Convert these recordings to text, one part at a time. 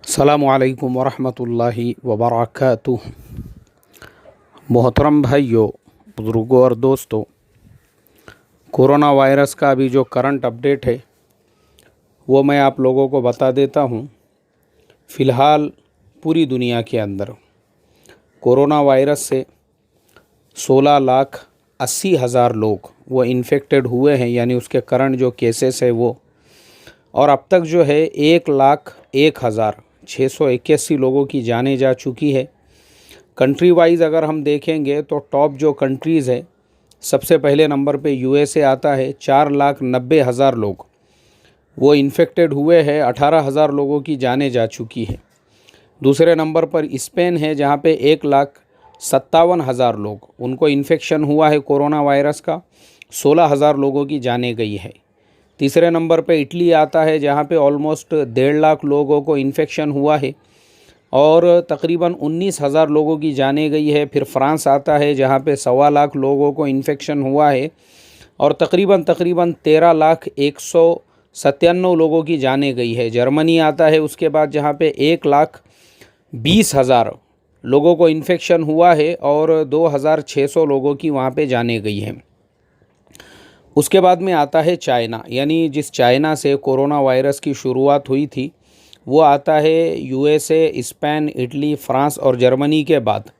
अस्सलामुअलैकुम वरहमतुल्लाहि वबरकातुह। मोहतरम भाइयों, बुज़ुर्गों और दोस्तों, कोरोना वायरस का अभी जो करंट अपडेट है वो मैं आप लोगों को बता देता हूँ। फ़िलहाल पूरी दुनिया के अंदर कोरोना वायरस से 16,80,000 लोग वो इन्फेक्टेड हुए हैं, यानी उसके करंट जो केसेस है वो, और अब तक जो है 1,01,681 लोगों की जानें जा चुकी है। कंट्री वाइज अगर हम देखेंगे तो टॉप जो कंट्रीज़ है, सबसे पहले नंबर पे यूएसए आता है। 4,90,000 लोग वो इन्फेक्टेड हुए हैं, 18,000 लोगों की जानें जा चुकी है। दूसरे नंबर पर स्पेन है, जहाँ पे 1,57,000 लोग उनको इन्फेक्शन हुआ है कोरोना वायरस का, 16,000 लोगों की जानें गई है। तीसरे नंबर पे इटली आता है, जहाँ पे ऑलमोस्ट 1.5 लाख लोगों को इन्फेक्शन हुआ है और तकरीबन 19,000 लोगों की जानें गई है। फिर फ्रांस आता है, जहाँ पे 1.25 लाख लोगों को इन्फेक्शन हुआ है और तकरीबन 13,01,97 लोगों की जानें गई है। जर्मनी आता है उसके बाद, जहाँ पे 1,20,000 लोगों को इन्फेक्शन हुआ है और 2,600 लोगों की वहाँ पे जानें गई है। उसके बाद में आता है चाइना, यानी जिस चाइना से कोरोना वायरस की शुरुआत हुई थी वो आता है यूएसए, स्पेन, इटली, फ्रांस और जर्मनी के बाद।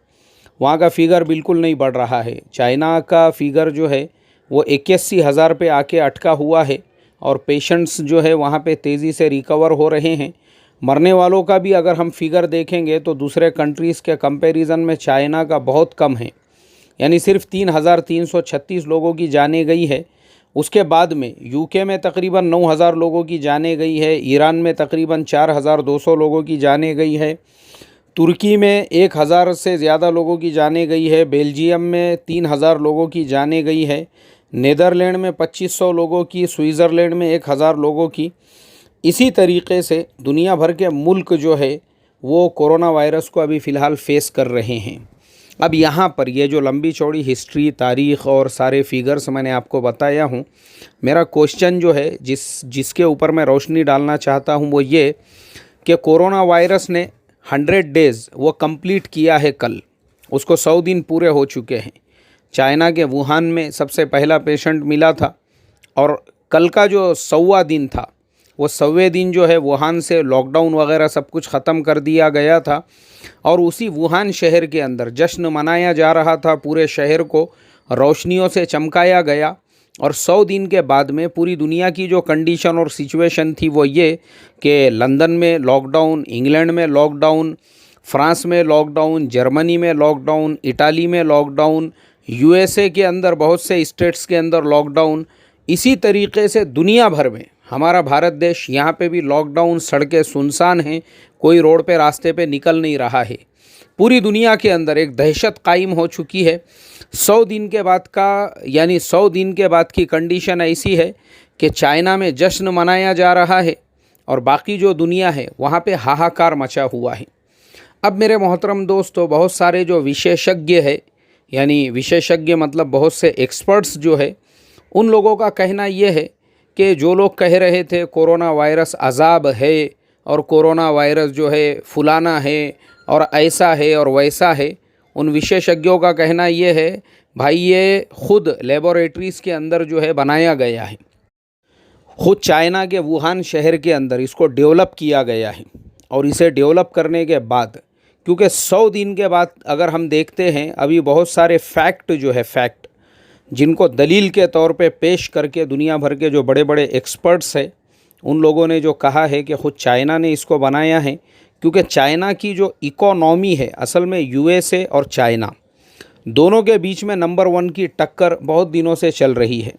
वहाँ का फ़िगर बिल्कुल नहीं बढ़ रहा है। चाइना का फ़िगर जो है वो 81,000 पे आके अटका हुआ है और पेशेंट्स जो है वहाँ पे तेज़ी से रिकवर हो रहे हैं। मरने वालों का भी अगर हम फ़िगर देखेंगे तो दूसरे कंट्रीज़ के कंपैरिजन में चाइना का बहुत कम है, यानी सिर्फ 3,336 लोगों की जानें गई है। उसके बाद में यूके में तकरीबन 9,000 लोगों की जानें गई है, ईरान में तकरीबन 4,200 लोगों की जानें गई है, तुर्की में 1,000 से ज़्यादा लोगों की जानें गई है, बेल्जियम में 3,000 लोगों की जानें गई है, नीदरलैंड में 2,500 लोगों की, स्विट्ज़रलैंड में 1,000 लोगों की। इसी तरीके से दुनिया भर के मुल्क जो है वो कोरोना वायरस को अभी फ़िलहाल फेस कर रहे हैं। अब यहाँ पर ये जो लंबी चौड़ी हिस्ट्री, तारीख़ और सारे फिगर्स मैंने आपको बताया हूँ, मेरा क्वेश्चन जो है जिसके ऊपर मैं रोशनी डालना चाहता हूँ वो ये कि कोरोना वायरस ने 100 डेज़ वो कंप्लीट किया है कल, उसको 100 दिन पूरे हो चुके हैं। चाइना के वुहान में सबसे पहला पेशेंट मिला था और कल का जो 100वां दिन था वो 100वें दिन जो है वुहान से लॉकडाउन वगैरह सब कुछ ख़त्म कर दिया गया था और उसी वुहान शहर के अंदर जश्न मनाया जा रहा था। पूरे शहर को रोशनियों से चमकाया गया और 100 दिन के बाद में पूरी दुनिया की जो कंडीशन और सिचुएशन थी वो ये कि लंदन में लॉकडाउन, इंग्लैंड में लॉकडाउन, फ्रांस में लॉकडाउन, जर्मनी में लॉकडाउन, इटाली में लॉकडाउन, यूएसए के अंदर बहुत से स्टेट्स के अंदर लॉकडाउन। इसी तरीके से दुनिया भर में हमारा भारत देश, यहाँ पे भी लॉकडाउन, सड़कें सुनसान हैं, कोई रोड पे रास्ते पे निकल नहीं रहा है। पूरी दुनिया के अंदर एक दहशत कायम हो चुकी है। 100 दिन के बाद का, यानी 100 दिन के बाद की कंडीशन ऐसी है कि चाइना में जश्न मनाया जा रहा है और बाकी जो दुनिया है वहाँ पे हाहाकार मचा हुआ है। अब मेरे मोहतरम दोस्तों, बहुत सारे जो विशेषज्ञ है, यानी विशेषज्ञ मतलब बहुत से एक्सपर्ट्स जो है, उन लोगों का कहना ये है कि जो लोग कह रहे थे कोरोना वायरस अजाब है और कोरोना वायरस जो है फुलाना है और ऐसा है और वैसा है, उन विशेषज्ञों का कहना ये है भाई ये खुद लेबोरेटरीज़ के अंदर जो है बनाया गया है, खुद चाइना के वुहान शहर के अंदर इसको डेवलप किया गया है। और इसे डेवलप करने के बाद, क्योंकि 100 दिन के बाद अगर हम देखते हैं, अभी बहुत सारे फैक्ट जो है, फैक्ट जिनको दलील के तौर पे पेश करके दुनिया भर के जो बड़े बड़े एक्सपर्ट्स हैं उन लोगों ने जो कहा है कि ख़ुद चाइना ने इसको बनाया है, क्योंकि चाइना की जो इकोनॉमी है, असल में यूएसए और चाइना दोनों के बीच में नंबर 1 की टक्कर बहुत दिनों से चल रही है।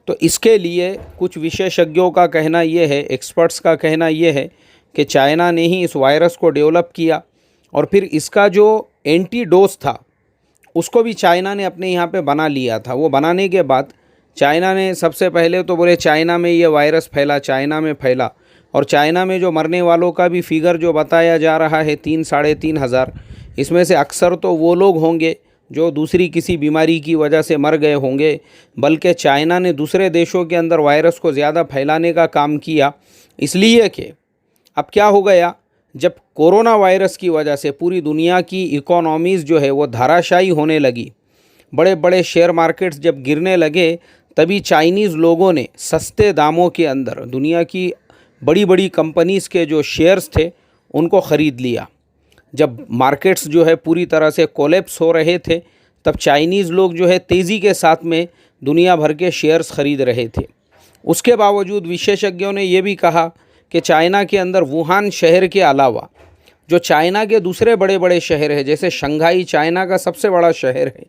तो इसके लिए कुछ विशेषज्ञों का कहना ये है, एक्सपर्ट्स का कहना ये है कि चाइना ने ही इस वायरस को डेवलप किया और फिर इसका जो एंटीडोज था उसको भी चाइना ने अपने यहाँ पे बना लिया था। वो बनाने के बाद चाइना ने सबसे पहले तो बोले चाइना में ये वायरस फैला, चाइना में फैला, और चाइना में जो मरने वालों का भी फिगर जो बताया जा रहा है 3-3.5 हज़ार, इसमें से अक्सर तो वो लोग होंगे जो दूसरी किसी बीमारी की वजह से मर गए होंगे, बल्कि चाइना ने दूसरे देशों के अंदर वायरस को ज़्यादा फैलाने का काम किया। इसलिए कि अब क्या हो गया, जब कोरोना वायरस की वजह से पूरी दुनिया की इकोनॉमीज़ जो है वो धाराशायी होने लगी, बड़े बड़े शेयर मार्केट्स जब गिरने लगे, तभी चाइनीज़ लोगों ने सस्ते दामों के अंदर दुनिया की बड़ी बड़ी कंपनीज़ के जो शेयर्स थे उनको ख़रीद लिया। जब मार्केट्स जो है पूरी तरह से कोलैप्स हो रहे थे, तब चाइनीज़ लोग जो है तेज़ी के साथ में दुनिया भर के शेयर्स ख़रीद रहे थे। उसके बावजूद विशेषज्ञों ने ये भी कहा कि चाइना के अंदर वुहान शहर के अलावा जो चाइना के दूसरे बड़े बड़े शहर हैं, जैसे शंघाई चाइना का सबसे बड़ा शहर है,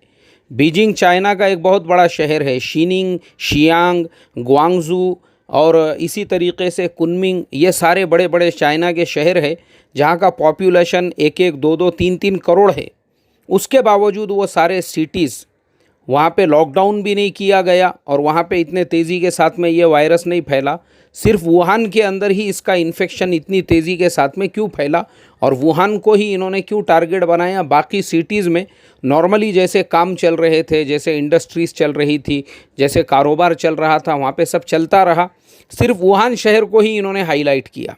बीजिंग चाइना का एक बहुत बड़ा शहर है, शीनिंग, शियांग, ग्वांगझू और इसी तरीके से कुनमिंग, ये सारे बड़े बड़े चाइना के शहर हैं जहाँ का पॉपुलेशन 1-1, 2-2, 3-3 करोड़ है। उसके बावजूद वो सारे सिटीज़, वहाँ पे लॉकडाउन भी नहीं किया गया और वहाँ पे इतने तेज़ी के साथ में ये वायरस नहीं फैला। सिर्फ वुहान के अंदर ही इसका इन्फेक्शन इतनी तेज़ी के साथ में क्यों फैला और वुहान को ही इन्होंने क्यों टारगेट बनाया? बाकी सिटीज़ में नॉर्मली जैसे काम चल रहे थे, जैसे इंडस्ट्रीज़ चल रही थी, जैसे कारोबार चल रहा था, वहाँ पे सब चलता रहा। सिर्फ वुहान शहर को ही इन्होंने हाईलाइट किया।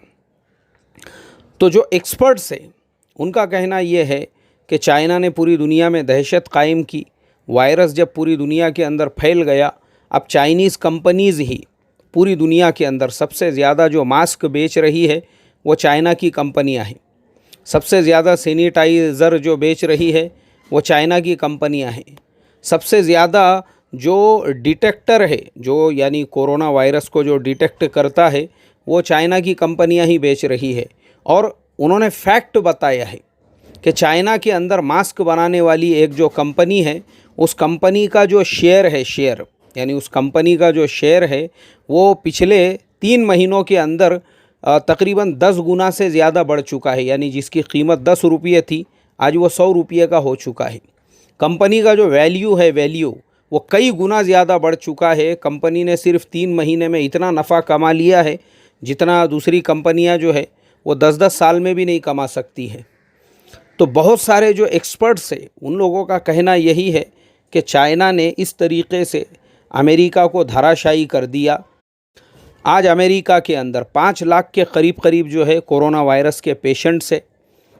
तो जो एक्सपर्ट्स हैं उनका कहना ये है कि चाइना ने पूरी दुनिया में दहशत कायम की। वायरस जब पूरी दुनिया के अंदर फैल गया, अब चाइनीज़ कंपनीज़ ही पूरी दुनिया के अंदर सबसे ज़्यादा जो मास्क बेच रही है वो चाइना की कंपनियां हैं। सबसे ज़्यादा सैनिटाइज़र जो बेच रही है वो चाइना की कंपनियां हैं। सबसे ज़्यादा जो डिटेक्टर है, जो यानी कोरोना वायरस को जो डिटेक्ट करता है, वो चाइना की कंपनियां ही बेच रही है। और उन्होंने फैक्ट बताया है कि चाइना के अंदर मास्क बनाने वाली एक जो कंपनी है, उस कंपनी का जो शेयर है, शेयर यानी उस कंपनी का जो शेयर है वो पिछले 3 महीनों के अंदर तकरीबन 10 गुना से ज़्यादा बढ़ चुका है। यानी जिसकी कीमत 10 रुपये थी, आज वो 100 रुपये का हो चुका है। कंपनी का जो वैल्यू है, वैल्यू वो कई गुना ज़्यादा बढ़ चुका है। कंपनी ने सिर्फ 3 महीने में इतना नफ़ा कमा लिया है जितना दूसरी कंपनियां जो है वो 10-10 साल में भी नहीं कमा सकती है। तो बहुत सारे जो एक्सपर्ट्स हैं उन लोगों का कहना यही है कि चाइना ने इस तरीके से अमेरिका को धराशायी कर दिया। आज अमेरिका के अंदर 5 लाख के करीब जो है कोरोना वायरस के पेशेंट्स है।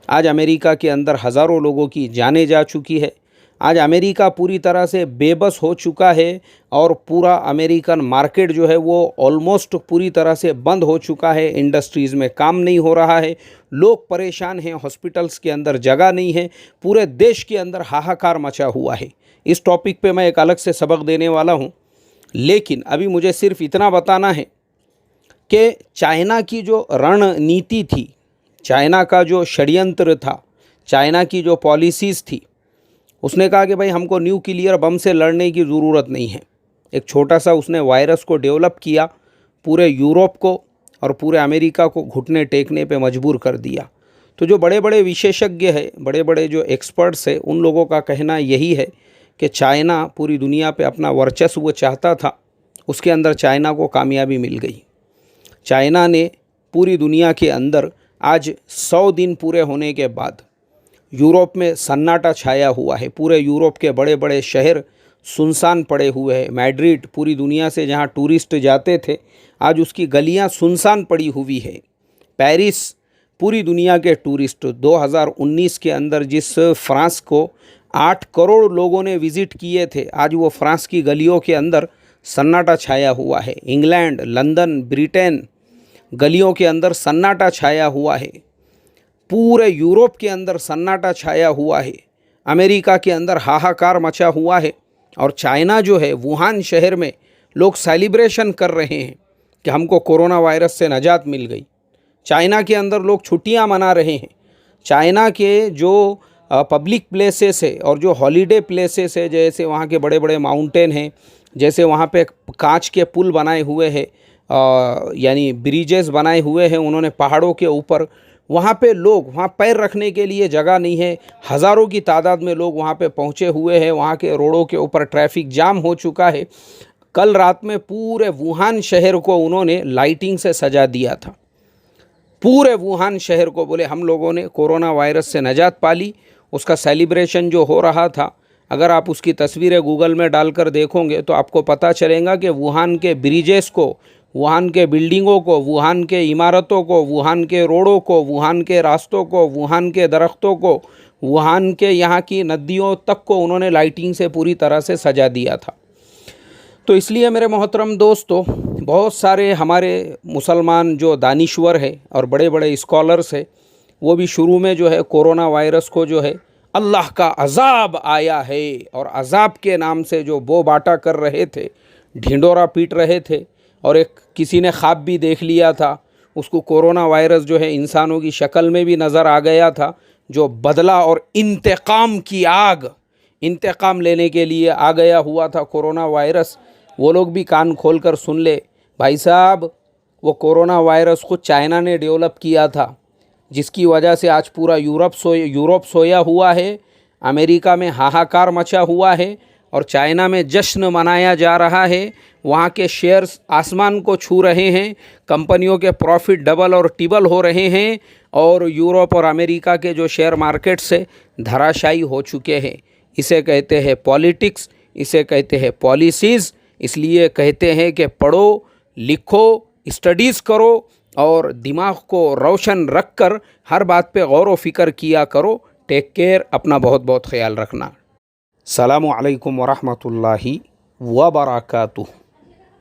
आज अमेरिका के अंदर हज़ारों लोगों की जानें जा चुकी है। आज अमेरिका पूरी तरह से बेबस हो चुका है और पूरा अमेरिकन मार्केट जो है वो ऑलमोस्ट पूरी तरह से बंद हो चुका है। इंडस्ट्रीज़ में काम नहीं हो रहा है, लोग परेशान हैं, हॉस्पिटल्स के अंदर जगह नहीं है, पूरे देश के अंदर हाहाकार मचा हुआ है। इस टॉपिक पे मैं एक अलग से सबक देने वाला हूँ, लेकिन अभी मुझे सिर्फ इतना बताना है कि चाइना की जो रणनीति थी, चाइना का जो षड्यंत्र था, चाइना की जो पॉलिसीज़ थी, उसने कहा कि भाई हमको न्यूक्लियर बम से लड़ने की ज़रूरत नहीं है। एक छोटा सा उसने वायरस को डेवलप किया, पूरे यूरोप को और पूरे अमेरिका को घुटने टेकने पे मजबूर कर दिया। तो जो बड़े बड़े विशेषज्ञ हैं, बड़े बड़े जो एक्सपर्ट्स हैं, उन लोगों का कहना यही है कि चाइना पूरी दुनिया पे अपना वर्चस्व चाहता था, उसके अंदर चाइना को कामयाबी मिल गई। चाइना ने पूरी दुनिया के अंदर आज 100 दिन पूरे होने के बाद यूरोप में सन्नाटा छाया हुआ है। पूरे यूरोप के बड़े बड़े शहर सुनसान पड़े हुए हैं। मैड्रिड पूरी दुनिया से जहां टूरिस्ट जाते थे, आज उसकी गलियां सुनसान पड़ी हुई है। पेरिस पूरी दुनिया के टूरिस्ट 2019 के अंदर जिस फ्रांस को 8 करोड़ लोगों ने विज़िट किए थे, आज वो फ्रांस की गलियों के अंदर सन्नाटा छाया हुआ है। इंग्लैंड, लंदन, ब्रिटेन गलियों के अंदर सन्नाटा छाया हुआ है। पूरे यूरोप के अंदर सन्नाटा छाया हुआ है। अमेरिका के अंदर हाहाकार मचा हुआ है। और चाइना जो है, वुहान शहर में लोग सेलिब्रेशन कर रहे हैं कि हमको कोरोना वायरस से निजात मिल गई। चाइना के अंदर लोग छुट्टियां मना रहे हैं। चाइना के जो पब्लिक प्लेसेस है और जो हॉलीडे प्लेसेस है, जैसे वहाँ के बड़े बड़े माउंटेन हैं, जैसे वहाँ पे कांच के पुल बनाए हुए हैं, यानी ब्रिजेस बनाए हुए हैं उन्होंने पहाड़ों के ऊपर, वहाँ पे लोग, वहाँ पैर रखने के लिए जगह नहीं है। हज़ारों की तादाद में लोग वहाँ पे पहुँचे हुए हैं। वहाँ के रोडों के ऊपर ट्रैफिक जाम हो चुका है। कल रात में पूरे वुहान शहर को उन्होंने लाइटिंग से सजा दिया था। पूरे वुहान शहर को बोले हम लोगों ने कोरोना वायरस से निजात पा ली। उसका सेलिब्रेशन जो हो रहा था, अगर आप उसकी तस्वीरें गूगल में डालकर देखोगे तो आपको पता चलेगा कि वुहान के ब्रिजेस को, वुहान के बिल्डिंगों को, वुहान के इमारतों को, वुहान के रोडों को, वुहान के रास्तों को, वुहान के दरख्तों को, वुहान के यहाँ की नदियों तक को उन्होंने लाइटिंग से पूरी तरह से सजा दिया था। तो इसलिए मेरे मोहतरम दोस्तों, बहुत सारे हमारे मुसलमान जो दानिश्वर है और बड़े बड़े स्कॉलर्स है, वो भी शुरू में जो है कोरोना वायरस को जो है अल्लाह का अज़ाब आया है और अज़ाब के नाम से जो बो बाटा कर रहे थे, ढिंडोरा पीट रहे थे। और एक किसी ने ख्वाब भी देख लिया था, उसको कोरोना वायरस जो है इंसानों की शक्ल में भी नज़र आ गया था, जो बदला और इंतकाम की आग, इंतकाम लेने के लिए आ गया हुआ था कोरोना वायरस। वो लोग भी कान खोल कर सुन ले भाई साहब, वो कोरोना वायरस को चाइना ने डेवलप किया था, जिसकी वजह से आज पूरा यूरोप सोया हुआ है, अमेरिका में हाहाकार मचा हुआ है और चाइना में जश्न मनाया जा रहा है। वहाँ के शेयर्स आसमान को छू रहे हैं, कंपनियों के प्रॉफिट डबल और टिबल हो रहे हैं और यूरोप और अमेरिका के जो शेयर मार्केट से धराशायी हो चुके हैं। इसे कहते हैं पॉलिटिक्स, इसे कहते हैं पॉलिसीज़। इसलिए कहते हैं कि पढ़ो, लिखो, स्टडीज़ करो और दिमाग को रोशन रख कर हर बात पे गौर व फिक्र किया करो। टेक केयर, अपना बहुत बहुत ख्याल रखना। सलामु अलैकुम व रहमतुल्लाहि व बरकातुहू।